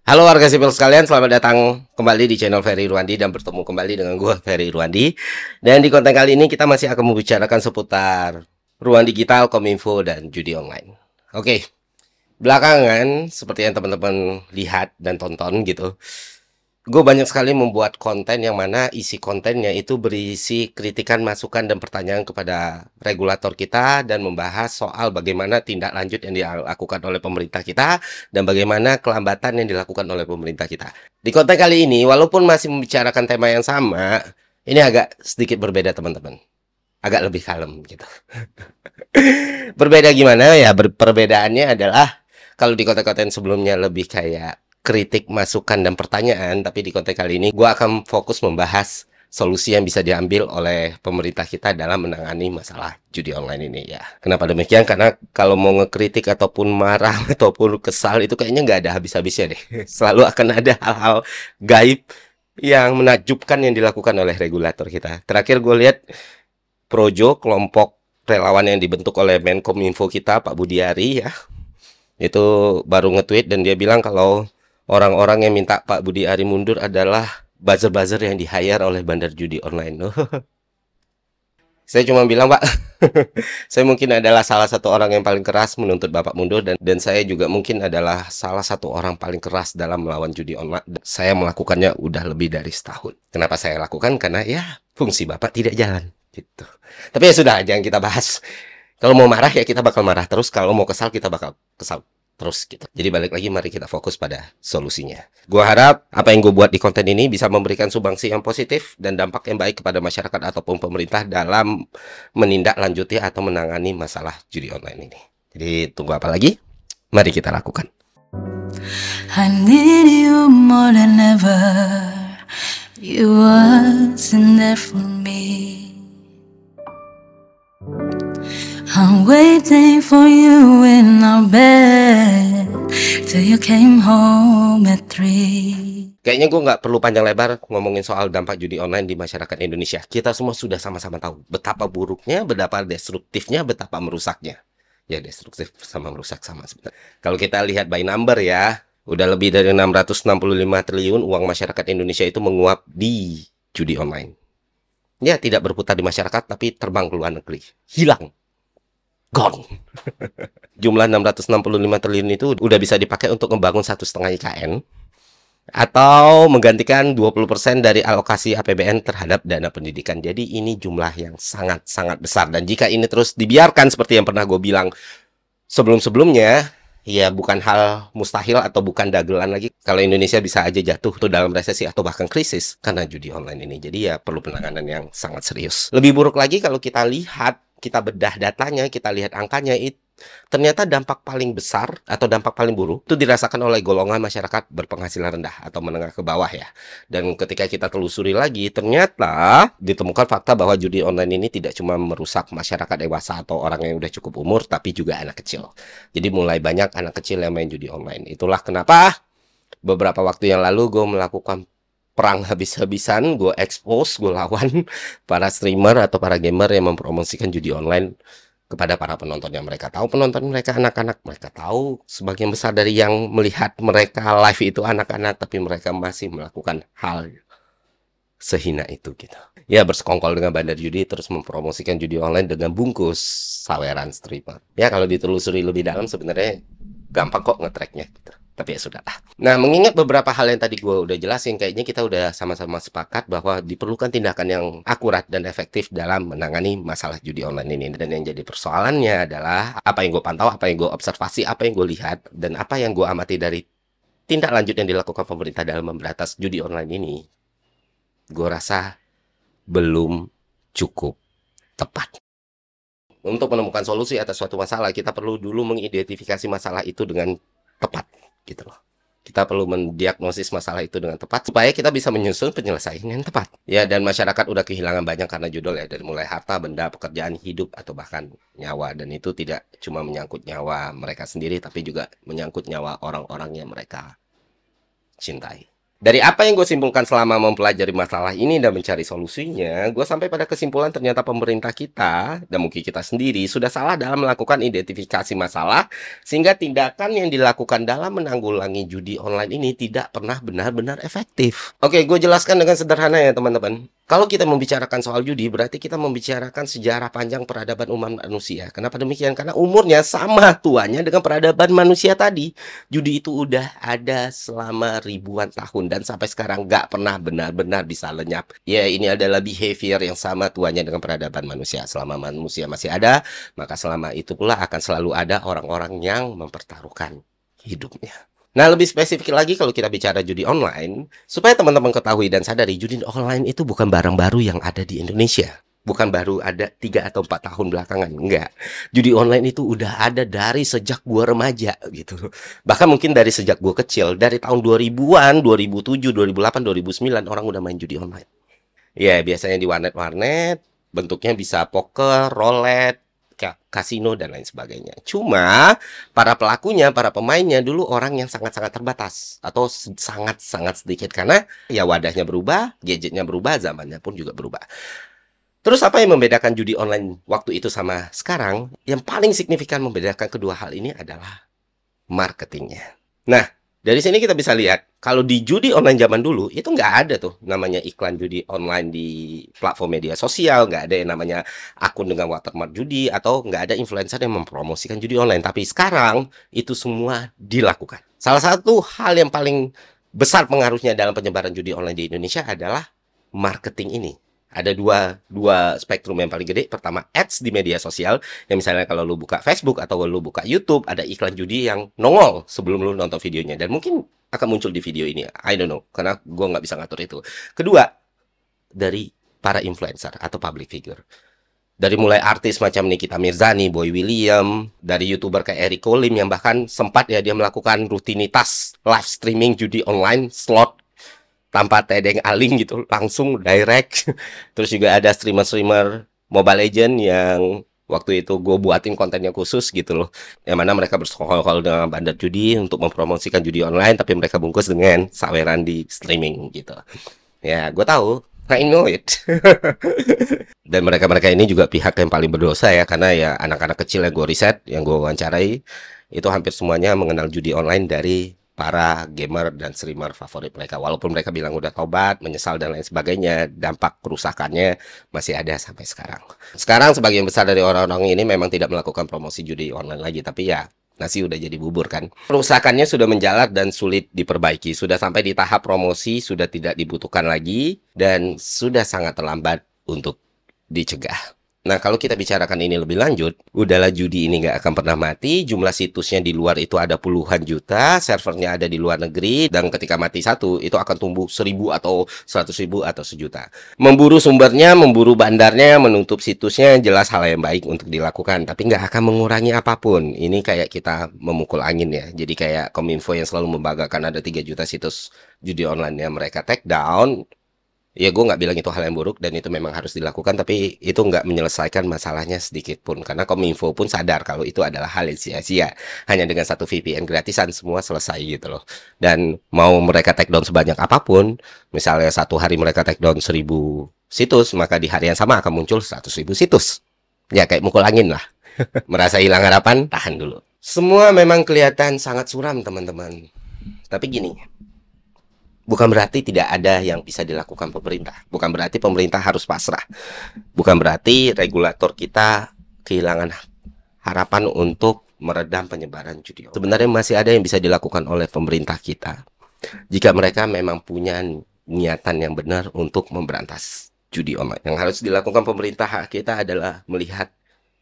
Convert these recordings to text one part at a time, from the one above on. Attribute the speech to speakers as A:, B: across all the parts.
A: Halo warga sipil sekalian, selamat datang kembali di channel Ferry Irwandi dan bertemu kembali dengan gue Ferry Irwandi. Dan di konten kali ini kita masih akan membicarakan seputar ruang digital, kominfo, dan judi online. Oke, belakangan seperti yang teman-teman lihat dan tonton gitu, gue banyak sekali membuat konten yang mana isi kontennya itu berisi kritikan, masukan, dan pertanyaan kepada regulator kita dan membahas soal bagaimana tindak lanjut yang dilakukan oleh pemerintah kita dan bagaimana kelambatan yang dilakukan oleh pemerintah kita. Di konten kali ini, walaupun masih membicarakan tema yang sama, ini agak sedikit berbeda teman-teman. Agak lebih kalem gitu. Berbeda gimana ya? Perbedaannya adalah kalau di konten-konten sebelumnya lebih kayak kritik, masukan, dan pertanyaan, tapi di konten kali ini gue akan fokus membahas solusi yang bisa diambil oleh pemerintah kita dalam menangani masalah judi online ini ya. Kenapa demikian? Karena kalau mau ngekritik ataupun marah ataupun kesal itu kayaknya nggak ada habis-habisnya deh. Selalu akan ada hal-hal gaib yang menakjubkan yang dilakukan oleh regulator kita. Terakhir gue lihat Projo, kelompok relawan yang dibentuk oleh Menkominfo kita, Pak Budiari ya, itu baru nge-tweet dan dia bilang kalau orang-orang yang minta Pak Budiari mundur adalah buzzer-buzzer yang di-hire oleh bandar judi online. Saya cuma bilang, Pak, saya mungkin adalah salah satu orang yang paling keras menuntut Bapak mundur dan saya juga mungkin adalah salah satu orang paling keras dalam melawan judi online. Saya melakukannya udah lebih dari setahun. Kenapa saya lakukan? Karena ya fungsi Bapak tidak jalan gitu. Tapi ya sudah, jangan kita bahas. Kalau mau marah ya kita bakal marah terus, kalau mau kesal kita bakal kesal terus gitu. Jadi balik lagi, mari kita fokus pada solusinya. Gua harap apa yang gue buat di konten ini bisa memberikan sumbangsi yang positif dan dampak yang baik kepada masyarakat ataupun pemerintah dalam menindaklanjuti atau menangani masalah judi online ini. Jadi tunggu apa lagi? Mari kita lakukan.
B: I need you more than ever. You wasn't there for me. I'm waiting for you in our bed till you came home at 3.
A: Kayaknya gue nggak perlu panjang lebar ngomongin soal dampak judi online di masyarakat Indonesia. Kita semua sudah sama-sama tahu betapa buruknya, betapa destruktifnya, betapa merusaknya. Ya destruktif sama merusak sama sebenarnya. Kalau kita lihat by number ya, udah lebih dari 665 triliun uang masyarakat Indonesia itu menguap di judi online. Ya tidak berputar di masyarakat tapi terbang ke luar negeri. Hilang. Gone. Jumlah 665 triliun itu udah bisa dipakai untuk membangun 1,5 IKN atau menggantikan 20% dari alokasi APBN terhadap dana pendidikan. Jadi ini jumlah yang sangat-sangat besar. Dan jika ini terus dibiarkan seperti yang pernah gue bilang sebelum-sebelumnya, ya bukan hal mustahil atau bukan dagelan lagi kalau Indonesia bisa aja jatuh tuh dalam resesi atau bahkan krisis karena judi online ini. Jadi ya perlu penanganan yang sangat serius. Lebih buruk lagi kalau kita lihat, kita bedah datanya, kita lihat angkanya, itu ternyata dampak paling besar atau dampak paling buruk itu dirasakan oleh golongan masyarakat berpenghasilan rendah atau menengah ke bawah ya. Dan ketika kita telusuri lagi, ternyata ditemukan fakta bahwa judi online ini tidak cuma merusak masyarakat dewasa atau orang yang udah cukup umur, tapi juga anak kecil. Jadi mulai banyak anak kecil yang main judi online. Itulah kenapa beberapa waktu yang lalu gue melakukan perang habis-habisan, gue expose, gue lawan para streamer atau para gamer yang mempromosikan judi online kepada para penonton. Yang mereka tahu penonton mereka anak-anak, mereka tahu sebagian besar dari yang melihat mereka live itu anak-anak, tapi mereka masih melakukan hal sehina itu gitu. Ya bersekongkol dengan bandar judi terus mempromosikan judi online dengan bungkus saweran streamer. Ya kalau ditelusuri lebih dalam sebenarnya gampang kok nge-tracknya gitu. Tapi ya sudah lah. Nah, mengingat beberapa hal yang tadi gue udah jelasin, kayaknya kita udah sama-sama sepakat bahwa diperlukan tindakan yang akurat dan efektif dalam menangani masalah judi online ini. Dan yang jadi persoalannya adalah apa yang gue pantau, apa yang gue observasi, apa yang gue lihat, dan apa yang gue amati dari tindak lanjut yang dilakukan pemerintah dalam memberantas judi online ini. Gue rasa belum cukup tepat. Untuk menemukan solusi atas suatu masalah, kita perlu dulu mengidentifikasi masalah itu dengan tepat gitu loh. Kita perlu mendiagnosis masalah itu dengan tepat supaya kita bisa menyusun penyelesaian yang tepat. Ya, dan masyarakat udah kehilangan banyak karena judul ya, dari mulai harta, benda, pekerjaan, hidup atau bahkan nyawa. Dan itu tidak cuma menyangkut nyawa mereka sendiri tapi juga menyangkut nyawa orang-orang yang mereka cintai. Dari apa yang gue simpulkan selama mempelajari masalah ini dan mencari solusinya, gue sampai pada kesimpulan ternyata pemerintah kita, dan mungkin kita sendiri, sudah salah dalam melakukan identifikasi masalah, sehingga tindakan yang dilakukan dalam menanggulangi judi online ini tidak pernah benar-benar efektif. Oke, gue jelaskan dengan sederhana ya teman-teman. Kalau kita membicarakan soal judi, berarti kita membicarakan sejarah panjang peradaban umat manusia. Kenapa demikian? Karena umurnya sama tuanya dengan peradaban manusia tadi. Judi itu udah ada selama ribuan tahun dan sampai sekarang nggak pernah benar-benar bisa lenyap. Ya, ini adalah behavior yang sama tuanya dengan peradaban manusia. Selama manusia masih ada, maka selama itu pula akan selalu ada orang-orang yang mempertaruhkan hidupnya. Nah, lebih spesifik lagi kalau kita bicara judi online, supaya teman-teman ketahui dan sadari, judi online itu bukan barang baru yang ada di Indonesia. Bukan baru ada 3 atau 4 tahun belakangan, enggak. Judi online itu udah ada dari sejak gua remaja gitu. Bahkan mungkin dari sejak gua kecil, dari tahun 2000-an, 2007, 2008, 2009 orang udah main judi online. Ya, biasanya di warnet-warnet, bentuknya bisa poker, roulette, kasino dan lain sebagainya. Cuma para pelakunya, para pemainnya dulu orang yang sangat-sangat terbatas atau sangat-sangat sedikit karena ya wadahnya berubah, gadgetnya berubah, zamannya pun juga berubah. Terus apa yang membedakan judi online waktu itu sama sekarang? Yang paling signifikan membedakan kedua hal ini adalah marketingnya. Nah, dari sini kita bisa lihat, kalau di judi online zaman dulu, itu nggak ada tuh namanya iklan judi online di platform media sosial, nggak ada yang namanya akun dengan watermark judi, atau nggak ada influencer yang mempromosikan judi online. Tapi sekarang, itu semua dilakukan. Salah satu hal yang paling besar pengaruhnya dalam penyebaran judi online di Indonesia adalah marketing ini. Ada dua spektrum yang paling gede. Pertama, ads di media sosial. Yang misalnya kalau lu buka Facebook atau lu buka YouTube, ada iklan judi yang nongol sebelum lu nonton videonya. Dan mungkin akan muncul di video ini. I don't know, karena gue nggak bisa ngatur itu. Kedua, dari para influencer atau public figure. Dari mulai artis macam Nikita Mirzani, Boy William, dari YouTuber kayak Eric Colim yang bahkan sempat ya dia melakukan rutinitas live streaming judi online, slot, tanpa tedeng aling gitu, langsung direct. Terus juga ada streamer-streamer Mobile Legend yang waktu itu gue buatin kontennya khusus gitu loh, yang mana mereka bersekongkol dengan bandar judi untuk mempromosikan judi online, tapi mereka bungkus dengan saweran di streaming gitu. Ya, gue tahu, I know it. Dan mereka-mereka ini juga pihak yang paling berdosa ya, karena ya anak-anak kecil yang gue riset, yang gue wawancarai, itu hampir semuanya mengenal judi online dari para gamer dan streamer favorit mereka. Walaupun mereka bilang udah tobat, menyesal dan lain sebagainya, dampak kerusakannya masih ada sampai sekarang. Sekarang sebagian besar dari orang-orang ini memang tidak melakukan promosi judi online lagi, tapi ya nasi udah jadi bubur kan. Kerusakannya sudah menjalar dan sulit diperbaiki. Sudah sampai di tahap promosi, sudah tidak dibutuhkan lagi, dan sudah sangat terlambat untuk dicegah. Nah, kalau kita bicarakan ini lebih lanjut, udahlah judi ini nggak akan pernah mati, jumlah situsnya di luar itu ada puluhan juta, servernya ada di luar negeri, dan ketika mati satu, itu akan tumbuh 1000 atau 100.000 atau sejuta. Memburu sumbernya, memburu bandarnya, menutup situsnya, jelas hal yang baik untuk dilakukan, tapi nggak akan mengurangi apapun. Ini kayak kita memukul angin ya, jadi kayak Kominfo yang selalu membanggakan ada 3 juta situs judi online yang mereka take down. Ya, gue nggak bilang itu hal yang buruk dan itu memang harus dilakukan, tapi itu nggak menyelesaikan masalahnya sedikit pun. Karena Kominfo pun sadar kalau itu adalah hal yang sia-sia. Hanya dengan satu VPN gratisan semua selesai gitu loh. Dan mau mereka take down sebanyak apapun, misalnya satu hari mereka take down 1000 situs, maka di hari yang sama akan muncul 100.000 situs. Ya kayak mukul angin lah. Merasa hilang harapan? Tahan dulu. Semua memang kelihatan sangat suram teman-teman. Tapi gini, bukan berarti tidak ada yang bisa dilakukan pemerintah. Bukan berarti pemerintah harus pasrah. Bukan berarti regulator kita kehilangan harapan untuk meredam penyebaran judi. Sebenarnya masih ada yang bisa dilakukan oleh pemerintah kita, jika mereka memang punya niatan yang benar untuk memberantas judi online. Yang harus dilakukan pemerintah kita adalah melihat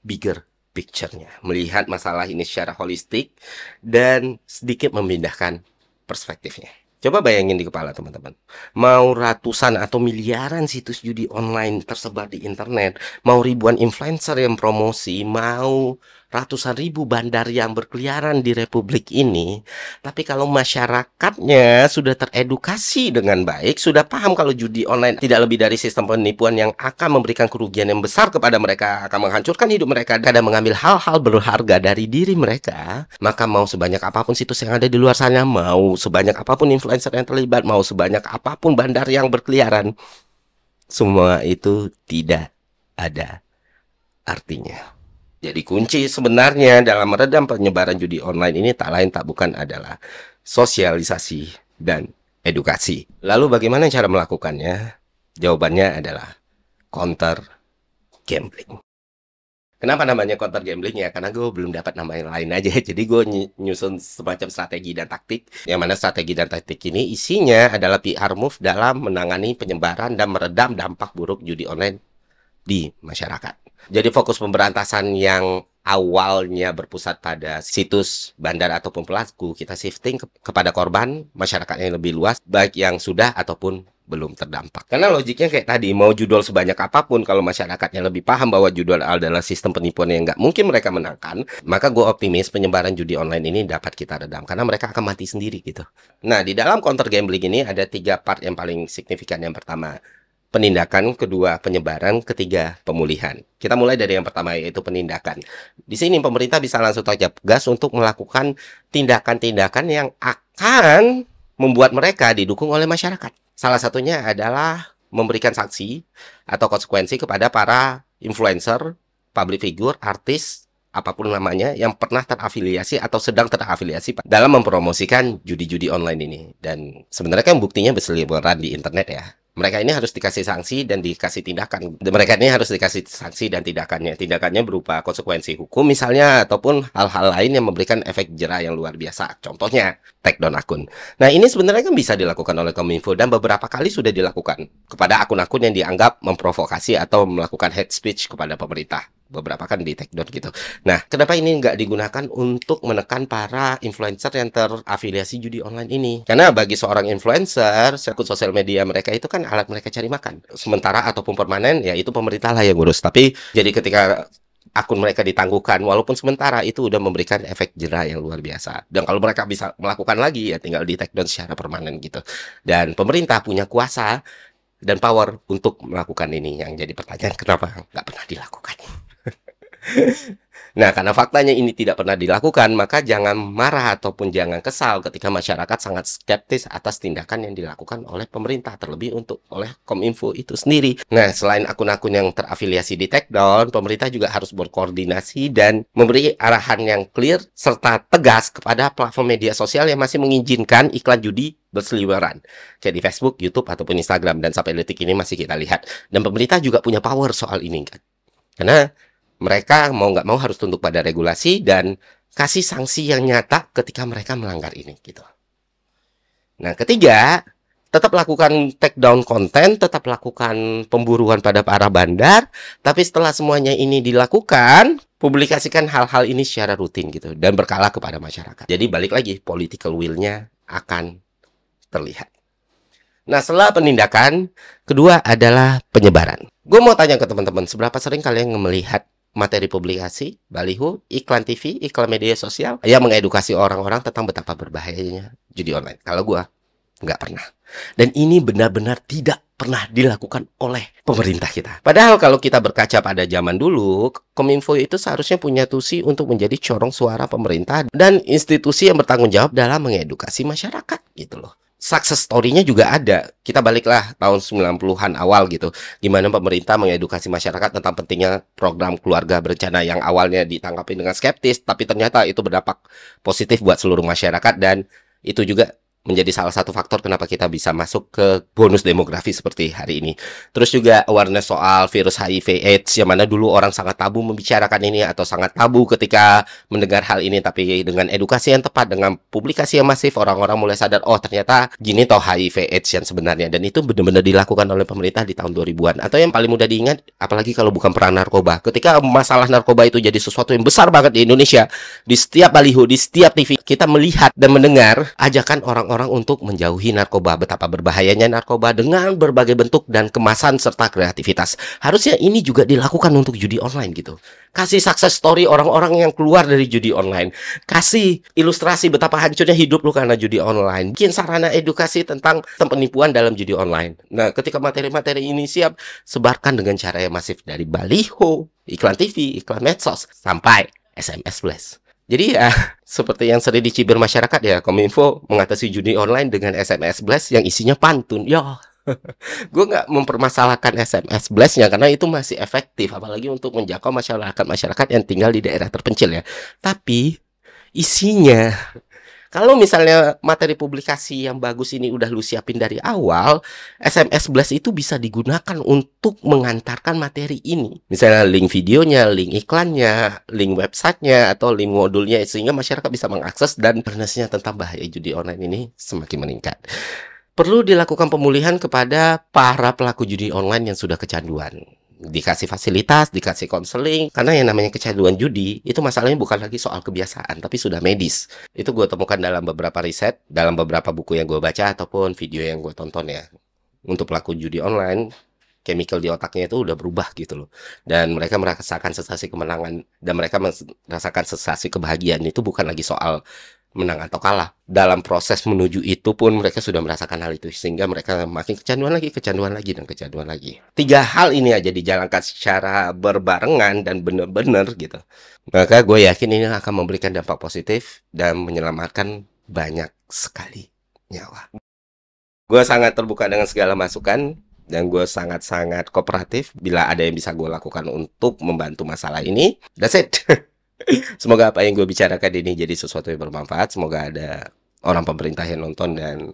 A: bigger picture-nya, melihat masalah ini secara holistik, dan sedikit memindahkan perspektifnya. Coba bayangin di kepala teman-teman, mau ratusan atau miliaran situs judi online tersebar di internet, mau ribuan influencer yang promosi, mau ratusan ribu bandar yang berkeliaran di Republik ini, tapi kalau masyarakatnya sudah teredukasi dengan baik, sudah paham kalau judi online tidak lebih dari sistem penipuan yang akan memberikan kerugian yang besar kepada mereka, akan menghancurkan hidup mereka, dan mengambil hal-hal berharga dari diri mereka, maka mau sebanyak apapun situs yang ada di luar sana, mau sebanyak apapun influencer yang terlibat, mau sebanyak apapun bandar yang berkeliaran, semua itu tidak ada artinya. Jadi kunci sebenarnya dalam meredam penyebaran judi online ini tak lain tak bukan adalah sosialisasi dan edukasi. Lalu bagaimana cara melakukannya? Jawabannya adalah counter gambling. Kenapa namanya counter gambling ya? Karena gue belum dapat nama yang lain aja. Jadi gue nyusun semacam strategi dan taktik. Yang mana strategi dan taktik ini isinya adalah PR move dalam menangani penyebaran dan meredam dampak buruk judi online di masyarakat. Jadi fokus pemberantasan yang awalnya berpusat pada situs, bandar ataupun pelaku, kita shifting kepada korban, masyarakat yang lebih luas, baik yang sudah ataupun belum terdampak. Karena logiknya kayak tadi, mau judul sebanyak apapun, kalau masyarakatnya lebih paham bahwa judul adalah sistem penipuan yang nggak mungkin mereka menangkan, maka gue optimis penyebaran judi online ini dapat kita redam, karena mereka akan mati sendiri gitu. Nah, di dalam counter gambling ini ada 3 part yang paling signifikan. Yang pertama, penindakan, kedua penyebaran, ketiga pemulihan. Kita mulai dari yang pertama, yaitu penindakan. Di sini pemerintah bisa langsung tancap gas untuk melakukan tindakan-tindakan yang akan membuat mereka didukung oleh masyarakat. Salah satunya adalah memberikan sanksi atau konsekuensi kepada para influencer, public figure, artis, apapun namanya, yang pernah terafiliasi atau sedang terafiliasi dalam mempromosikan judi-judi online ini. Dan sebenarnya kan buktinya berseliweran di internet ya. Mereka ini harus dikasih sanksi dan dikasih tindakan. Mereka ini harus dikasih sanksi dan tindakannya. Tindakannya berupa konsekuensi hukum misalnya, ataupun hal-hal lain yang memberikan efek jera yang luar biasa. Contohnya, take down akun. Nah, ini sebenarnya kan bisa dilakukan oleh Kominfo dan beberapa kali sudah dilakukan kepada akun-akun yang dianggap memprovokasi atau melakukan hate speech kepada pemerintah. Beberapa kan di take down gitu. Nah, kenapa ini nggak digunakan untuk menekan para influencer yang terafiliasi judi online ini? Karena bagi seorang influencer, akun sosial media mereka itu kan alat mereka cari makan. Sementara ataupun permanen, ya itu pemerintah lah yang ngurus. Tapi jadi ketika akun mereka ditangguhkan, walaupun sementara, itu udah memberikan efek jera yang luar biasa. Dan kalau mereka bisa melakukan lagi, ya tinggal di take down secara permanen gitu. Dan pemerintah punya kuasa dan power untuk melakukan ini. Yang jadi pertanyaan, kenapa nggak pernah dilakukan? Nah, karena faktanya ini tidak pernah dilakukan, maka jangan marah ataupun jangan kesal ketika masyarakat sangat skeptis atas tindakan yang dilakukan oleh pemerintah, terlebih oleh Kominfo itu sendiri. Nah, selain akun-akun yang terafiliasi di take down, pemerintah juga harus berkoordinasi dan memberi arahan yang clear serta tegas kepada platform media sosial yang masih mengizinkan iklan judi berseliweran, kayak di Facebook, YouTube, ataupun Instagram, dan sampai detik ini masih kita lihat. Dan pemerintah juga punya power soal ini kan, karena mereka mau nggak mau harus tunduk pada regulasi dan kasih sanksi yang nyata ketika mereka melanggar ini gitu. Nah, ketiga, tetap lakukan take down konten, tetap lakukan pemburuan pada para bandar, tapi setelah semuanya ini dilakukan, publikasikan hal-hal ini secara rutin gitu dan berkala kepada masyarakat. Jadi balik lagi, political will-nya akan terlihat. Nah, setelah penindakan, kedua adalah penyebaran. Gue mau tanya ke teman-teman, seberapa sering kalian melihat materi publikasi, baliho, iklan TV, iklan media sosial yang mengedukasi orang-orang tentang betapa berbahayanya judi online? Kalau gua nggak pernah. Dan ini benar-benar tidak pernah dilakukan oleh pemerintah kita. Padahal kalau kita berkaca pada zaman dulu, Kominfo itu seharusnya punya tusi untuk menjadi corong suara pemerintah dan institusi yang bertanggung jawab dalam mengedukasi masyarakat gitu loh. Success story-nya juga ada. Kita baliklah tahun 90-an awal gitu. Gimana pemerintah mengedukasi masyarakat tentang pentingnya program keluarga berencana yang awalnya ditanggapi dengan skeptis, tapi ternyata itu berdampak positif buat seluruh masyarakat dan itu juga menjadi salah satu faktor kenapa kita bisa masuk ke bonus demografi seperti hari ini. Terus juga awareness soal virus HIV AIDS yang mana dulu orang sangat tabu membicarakan ini atau sangat tabu ketika mendengar hal ini, tapi dengan edukasi yang tepat, dengan publikasi yang masif, orang-orang mulai sadar, oh ternyata gini toh HIV AIDS yang sebenarnya, dan itu benar-benar dilakukan oleh pemerintah di tahun 2000-an. Atau yang paling mudah diingat, apalagi kalau bukan perang narkoba, ketika masalah narkoba itu jadi sesuatu yang besar banget di Indonesia, di setiap baliho, di setiap TV kita melihat dan mendengar ajakan orang orang-orang untuk menjauhi narkoba, betapa berbahayanya narkoba dengan berbagai bentuk dan kemasan serta kreativitas. Harusnya ini juga dilakukan untuk judi online gitu. Kasih success story orang-orang yang keluar dari judi online. Kasih ilustrasi betapa hancurnya hidup lu karena judi online. Bikin sarana edukasi tentang penipuan dalam judi online. Nah, ketika materi-materi ini siap, sebarkan dengan cara yang masif dari baliho, iklan TV, iklan medsos, sampai SMS Blast. Jadi ya, seperti yang sering dicibir masyarakat ya, Kominfo mengatasi judi online dengan SMS Blast yang isinya pantun. Ya, gue nggak mempermasalahkan SMS Blast-nya karena itu masih efektif, apalagi untuk menjangkau masyarakat-masyarakat yang tinggal di daerah terpencil ya. Tapi isinya, kalau misalnya materi publikasi yang bagus ini udah lu siapin dari awal, SMS Blast itu bisa digunakan untuk mengantarkan materi ini. Misalnya link videonya, link iklannya, link websitenya, atau link modulnya, sehingga masyarakat bisa mengakses dan awareness-nya tentang bahaya judi online ini semakin meningkat. Perlu dilakukan pemulihan kepada para pelaku judi online yang sudah kecanduan. Dikasih fasilitas, dikasih konseling. Karena yang namanya kecanduan judi, itu masalahnya bukan lagi soal kebiasaan, tapi sudah medis. Itu gue temukan dalam beberapa riset, dalam beberapa buku yang gue baca, ataupun video yang gue tonton ya. Untuk pelaku judi online, chemical di otaknya itu udah berubah gitu loh. Dan mereka merasakan sensasi kemenangan, dan mereka merasakan sensasi kebahagiaan. Itu bukan lagi soal menang atau kalah. Dalam proses menuju itu pun mereka sudah merasakan hal itu, sehingga mereka makin kecanduan lagi, dan kecanduan lagi. 3 hal ini aja dijalankan secara berbarengan dan benar-benar gitu, maka gue yakin ini akan memberikan dampak positif dan menyelamatkan banyak sekali nyawa. Gue sangat terbuka dengan segala masukan, dan gue sangat-sangat kooperatif bila ada yang bisa gue lakukan untuk membantu masalah ini. That's it. Semoga apa yang gue bicarakan ini jadi sesuatu yang bermanfaat. Semoga ada orang pemerintah yang nonton dan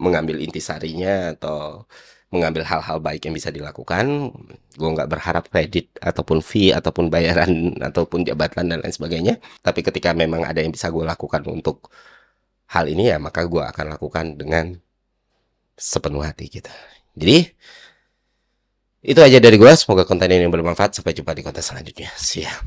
A: mengambil intisarinya atau mengambil hal-hal baik yang bisa dilakukan. Gue nggak berharap kredit ataupun fee ataupun bayaran ataupun jabatan dan lain sebagainya. Tapi ketika memang ada yang bisa gue lakukan untuk hal ini ya, maka gue akan lakukan dengan sepenuh hati gitu. Jadi itu aja dari gue. Semoga konten ini bermanfaat. Sampai jumpa di konten selanjutnya. See ya.